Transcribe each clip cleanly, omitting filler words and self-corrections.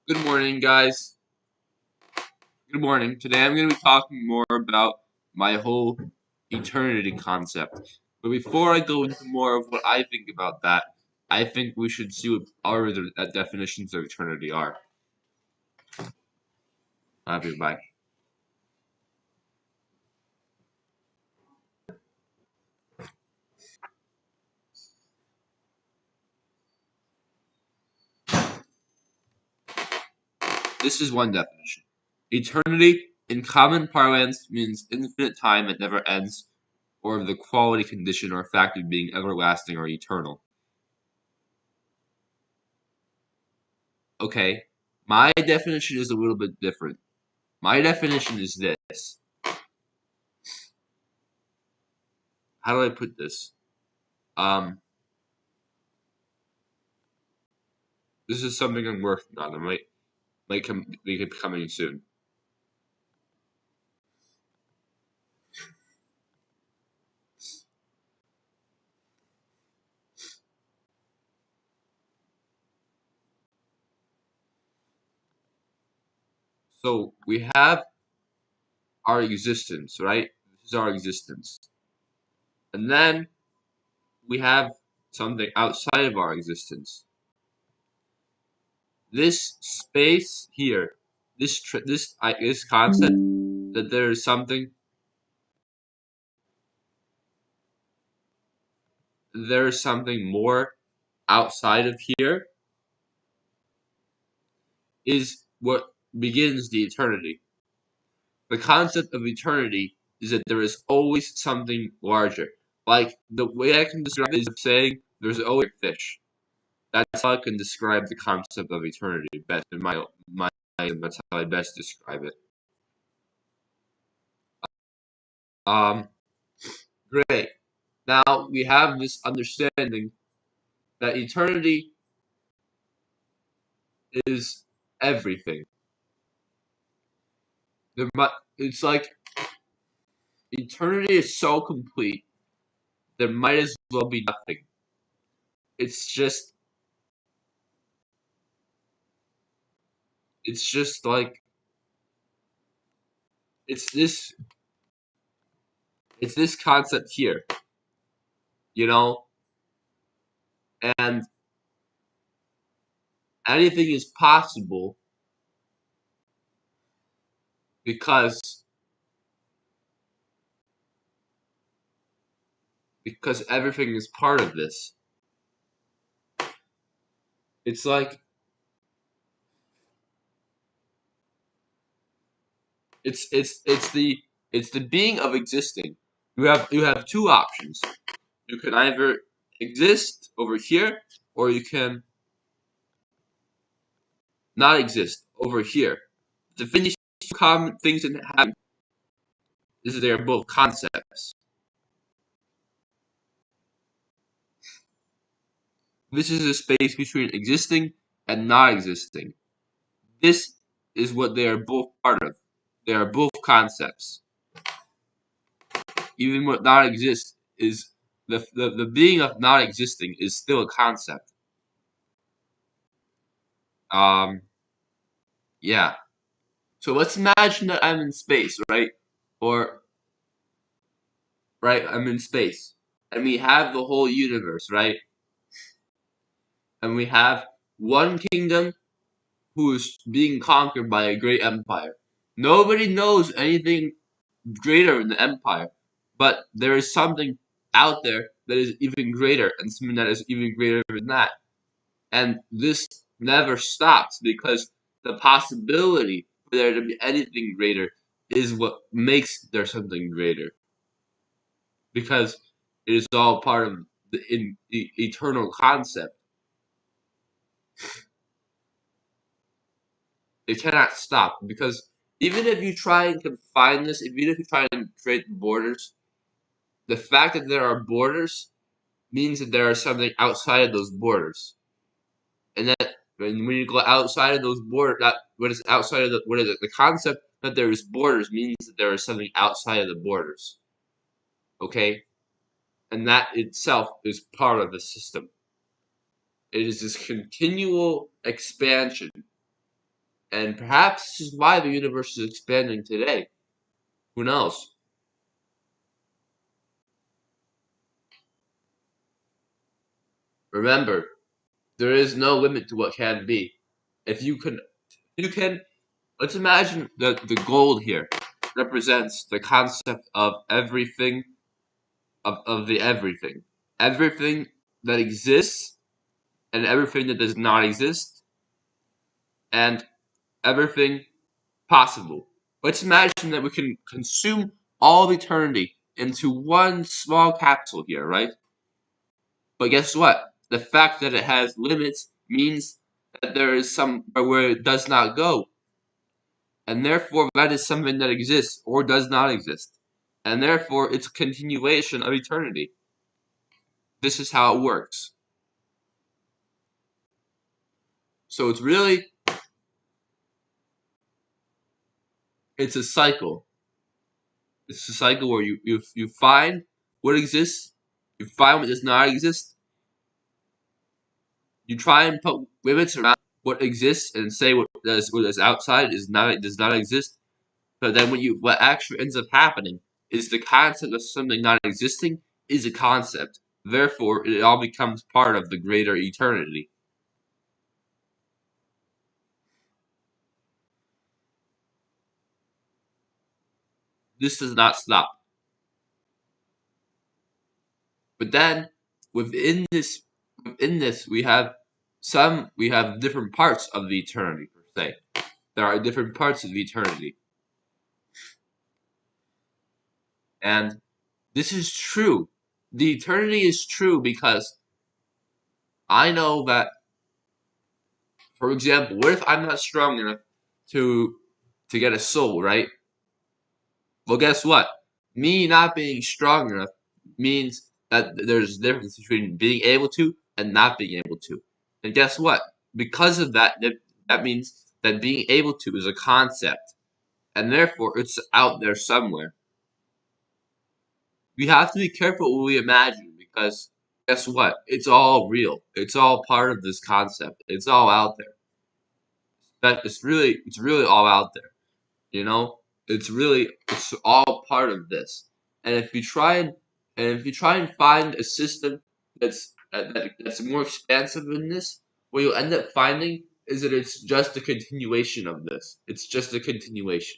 Good morning, guys. Good morning. Today I'm going to be talking more about my whole eternity concept. But before I go into more of what I think about that, I think we should see what our definitions of eternity are. Bye. This is one definition. Eternity, in common parlance, means infinite time that never ends, or the quality, condition, or fact of being everlasting or eternal. Okay, my definition is a little bit different. My definition is this. How do I put this? This is something I'm working on. I might be coming soon. So we have our existence, right? This is our existence, and then we have something outside of our existence. This space here, this concept that there is something more outside of here is what begins the eternity. The concept of eternity is that there is always something larger. Like, the way I can describe it is saying there's always a fish. That's how I can describe the concept of eternity best in my that's how I best describe it. Um Great. Now we have this understanding that eternity is everything. It's like eternity is so complete there might as well be nothing. It's just like it's this it's this concept here, you know, and anything is possible because everything is part of this. It's like it's the being of existing. You have two options. You can either exist over here, or you can not exist over here. To finish common things that happen, they are both concepts. This is the space between existing and not existing. This is what they are both part of. They are both concepts. Even what not exists is the being of not existing is still a concept. Yeah. So let's imagine that I'm in space, right? Or I'm in space, and we have the whole universe, right? And we have one kingdom who is being conquered by a great empire. Nobody knows anything greater than the empire, but there is something out there that is even greater, and something that is even greater than that. And this never stops because the possibility for there to be anything greater is what makes there something greater. Because it is all part of the eternal concept. It cannot stop because even if you try and confine this, even if you try and create borders, the fact that there are borders means that there is something outside of those borders, and that when you go outside of those borders, that what is outside of the concept that there is borders means that there is something outside of the borders. Okay, and that itself is part of the system. It is this continual expansion And perhaps this is why the universe is expanding today. Who knows? Remember, there is no limit to what can be. If you can, let's imagine that the gold here represents the concept of everything, of the everything. Everything that exists and everything that does not exist and everything possible. Let's imagine that we can consume all of eternity into one small capsule here, right? But guess what? The fact that it has limits means that there is somewhere where it does not go. And therefore, that is something that exists or does not exist. And therefore, it's a continuation of eternity. This is how it works. So it's a cycle. It's a cycle where you find what exists, you find what does not exist, you try and put limits around what exists and say what is outside does not exist. But then what actually ends up happening is the concept of something not existing is a concept. Therefore, it all becomes part of the greater eternity. This does not stop. But then within this we have different parts of the eternity per se. There are different parts of eternity. And this is true. The eternity is true because I know that, for example, what if I'm not strong enough to get a soul, right? Well, guess what? Me not being strong enough means that there's a difference between being able to and not being able to. And guess what? Because of that means that being able to is a concept, and therefore it's out there somewhere. We have to be careful what we imagine because guess what? It's all real. It's all part of this concept. It's all out there. But it's really all out there. You know, it's all part of this. And if you try and find a system that's more expansive than this, what you'll end up finding is that it's just a continuation of this. It's just a continuation.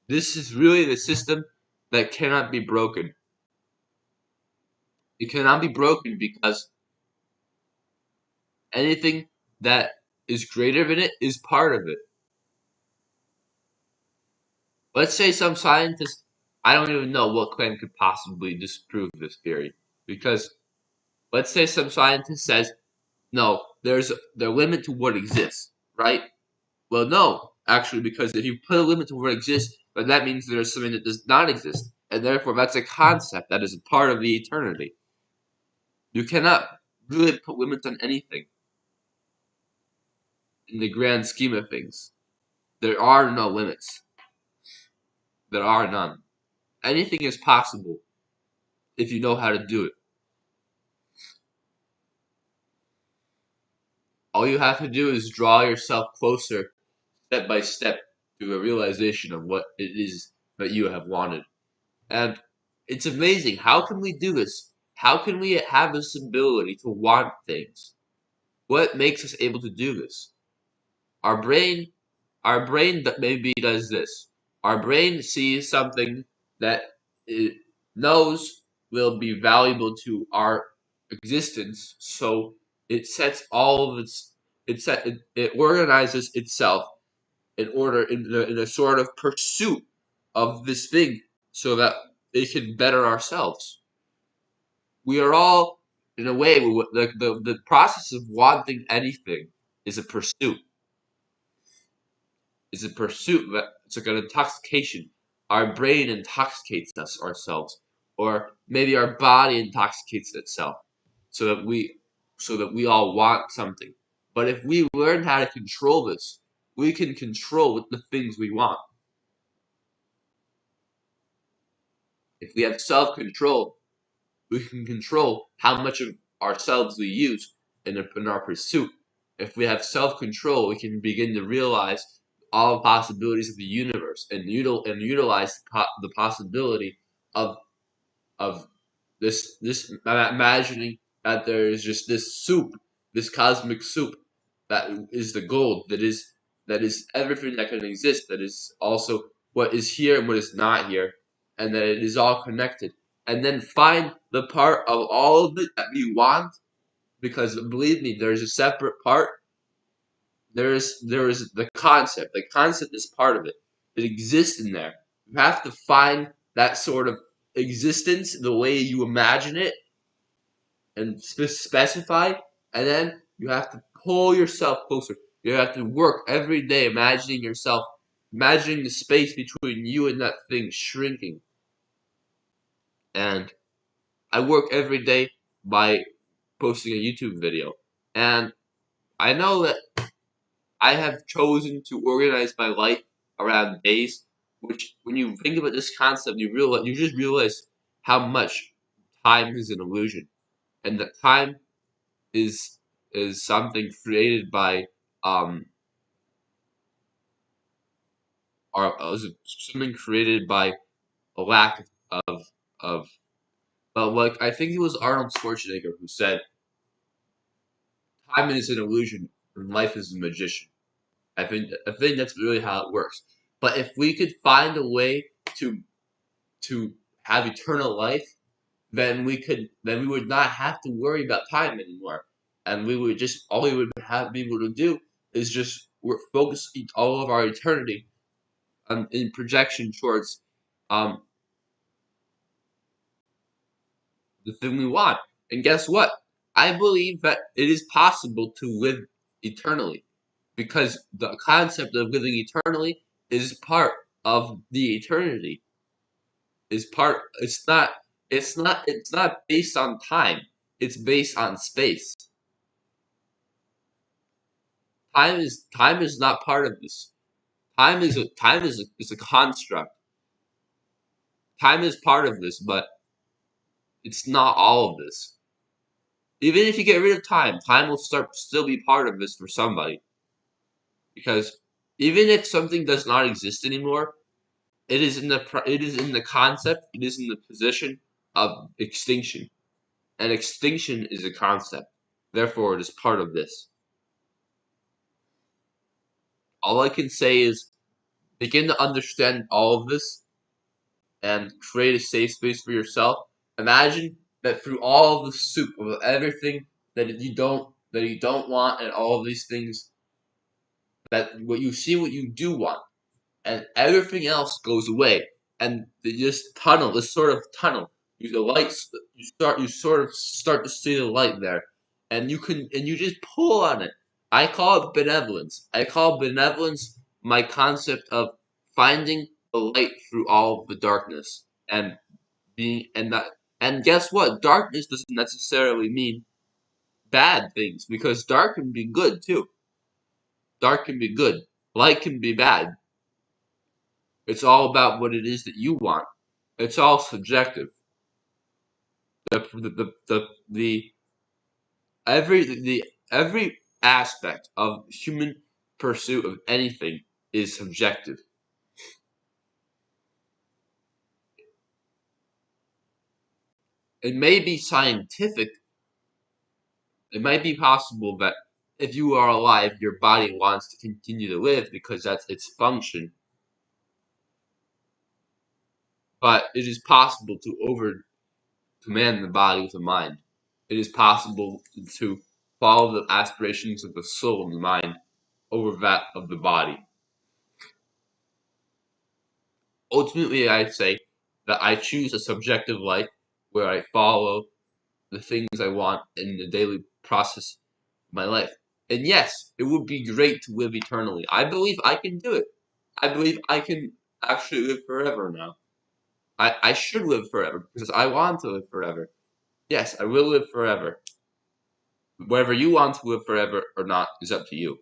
This is really the system that cannot be broken. It cannot be broken because anything that is greater than it is part of it. Let's say some scientist, I don't even know what claim could possibly disprove this theory. Because let's say some scientist says, no, there's the limit to what exists, right? Well, no, actually, because if you put a limit to what exists, then that means there's something that does not exist. And therefore, that's a concept that is a part of the eternity. You cannot really put limits on anything in the grand scheme of things. There are no limits. There are none. Anything is possible if you know how to do it. All you have to do is draw yourself closer, step by step, to a realization of what it is that you have wanted. And it's amazing. How can we do this? How can we have this ability to want things? What makes us able to do this? Our brain, our brain that maybe does this. Our brain sees something that it knows will be valuable to our existence, so it sets all of it organizes itself in a sort of pursuit of this thing so that it can better ourselves. We are all, in a way, the process of wanting anything is a pursuit. It's a pursuit that it's like an intoxication. Our brain intoxicates us ourselves, or maybe our body intoxicates itself, so that we all want something. But if we learn how to control this, we can control the things we want. If we have self-control, we can control how much of ourselves we use in our pursuit. If we have self-control, we can begin to realize all the possibilities of the universe and utilize the possibility of of this imagining that there is just this soup, this cosmic soup that is the gold, that is everything that can exist, that is also what is here and what is not here, and that it is all connected. And then find the part of all of it that we want, because believe me, there's a separate part. There is the concept. The concept is part of it. It exists in there. You have to find that sort of existence the way you imagine it and specify, and then you have to pull yourself closer. You have to work every day imagining yourself, imagining the space between you and that thing shrinking. And I work every day by posting a YouTube video. And I know that I have chosen to organize my life around days, which when you think about this concept, you just realize how much time is an illusion, and that time is something created by um or something created by a lack of but like I think it was Arnold Schwarzenegger who said time is an illusion and life is a magician. I think that's really how it works. But if we could find a way to to have eternal life, then we would not have to worry about time anymore, and we would just all we would have be able to do is just focus all of our eternity in projection towards um the thing we want. And guess what? I believe that it is possible to live eternally, because the concept of living eternally is part of the eternity. Is part. It's not. It's not. It's not based on time. It's based on space. Time is not part of this. Is a construct. Time is part of this, but it's not all of this. Even if you get rid of time, time will still be part of this for somebody. Because even if something does not exist anymore, it is in the concept, it is in the position of extinction. And extinction is a concept. Therefore, it is part of this. All I can say is begin to understand all of this and create a safe space for yourself. Imagine that through all of the soup of everything that you don't want and all of these things, that what you do want, and everything else goes away, and this tunnel, this sort of tunnel, the lights, you sort of start to see the light there, and you just pull on it. I call it benevolence. I call benevolence my concept of finding the light through all of the darkness, and being and that and guess what? Darkness doesn't necessarily mean bad things, because dark can be good too. Dark can be good. Light can be bad. It's all about what it is that you want. It's all subjective. The every aspect of human pursuit of anything is subjective. It may be scientific. It might be possible that if you are alive, your body wants to continue to live because that's its function. But it is possible to over command the body with the mind. It is possible to follow the aspirations of the soul and the mind over that of the body. Ultimately, I'd say that I choose a subjective life where I follow the things I want in the daily process of my life. And yes, it would be great to live eternally. I believe I can do it. I believe I can actually live forever now. I should live forever because I want to live forever. Yes, I will live forever. Whether you want to live forever or not is up to you.